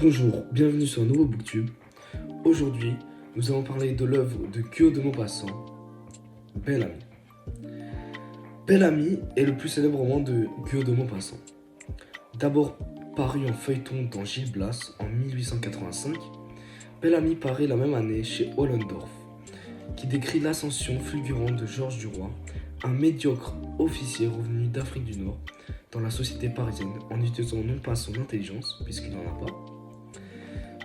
Bonjour, bienvenue sur un nouveau Booktube. Aujourd'hui, nous allons parler de l'œuvre de Guillaume de Maupassant, Bel Ami. Bel Ami est le plus célèbre roman de Guillaume de Maupassant. D'abord paru en feuilleton dans Gil Blas en 1885, Bel Ami paraît la même année chez Ollendorff, qui décrit l'ascension fulgurante de Georges Duroy, un médiocre officier revenu d'Afrique du Nord dans la société parisienne en utilisant non pas son intelligence, puisqu'il n'en a pas,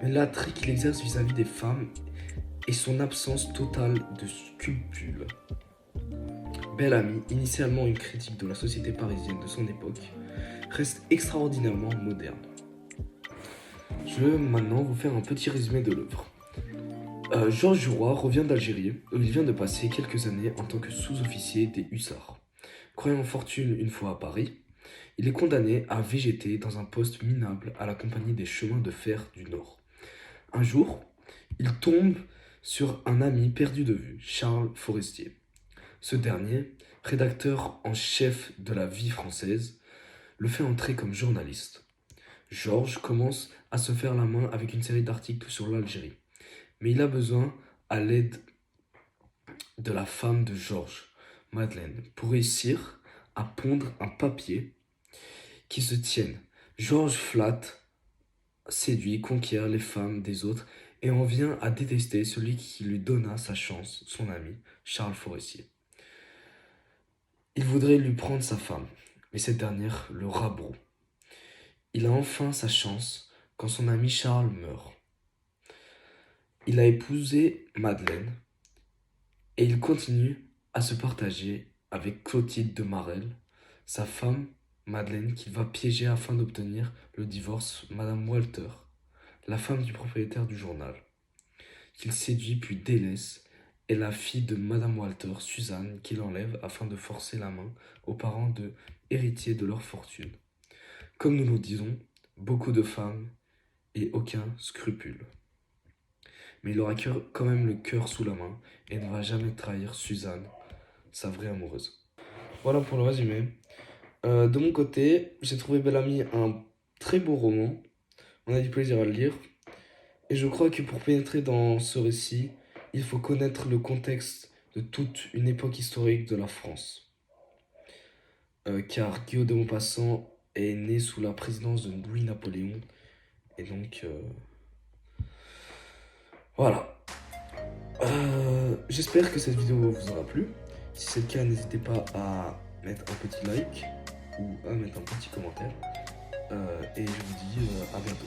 mais l'attrait qu'il exerce vis-à-vis des femmes et son absence totale de scrupules. Bel Ami, initialement une critique de la société parisienne de son époque, reste extraordinairement moderne. Je vais maintenant vous faire un petit résumé de l'œuvre. Georges Duroy revient d'Algérie, où il vient de passer quelques années en tant que sous-officier des hussards. Croyant fortune une fois à Paris, il est condamné à végéter dans un poste minable à la compagnie des chemins de fer du Nord. Un jour, il tombe sur un ami perdu de vue, Charles Forestier. Ce dernier, rédacteur en chef de la Vie française, le fait entrer comme journaliste. Georges commence à se faire la main avec une série d'articles sur l'Algérie, mais il a besoin à l'aide de la femme de Georges, Madeleine, pour réussir à pondre un papier qui se tienne. Georges flatte, séduit, conquiert les femmes des autres et en vient à détester celui qui lui donna sa chance, son ami, Charles Forestier. Il voudrait lui prendre sa femme, mais cette dernière le rabroue. Il a enfin sa chance quand son ami Charles meurt. Il a épousé Madeleine et il continue à se partager avec Clotilde de Marelle, sa femme Madeleine, qu'il va piéger afin d'obtenir le divorce, Madame Walter, la femme du propriétaire du journal, qu'il séduit puis délaisse, est la fille de Madame Walter, Suzanne, qu'il enlève afin de forcer la main aux parents de héritiers de leur fortune. Comme nous le disons, beaucoup de femmes et aucun scrupule. Mais il aura quand même le cœur sous la main et ne va jamais trahir Suzanne, sa vraie amoureuse. Voilà pour le résumé. De mon côté, j'ai trouvé Bel Ami un très beau roman. On a du plaisir à le lire. Et je crois que pour pénétrer dans ce récit, il faut connaître le contexte de toute une époque historique de la France. Car Guillaume de Maupassant est né sous la présidence de Louis-Napoléon. Et donc, voilà. J'espère que cette vidéo vous aura plu. Si c'est le cas, n'hésitez pas à mettre un petit like ou à mettre un petit commentaire. Et je vous dis à bientôt.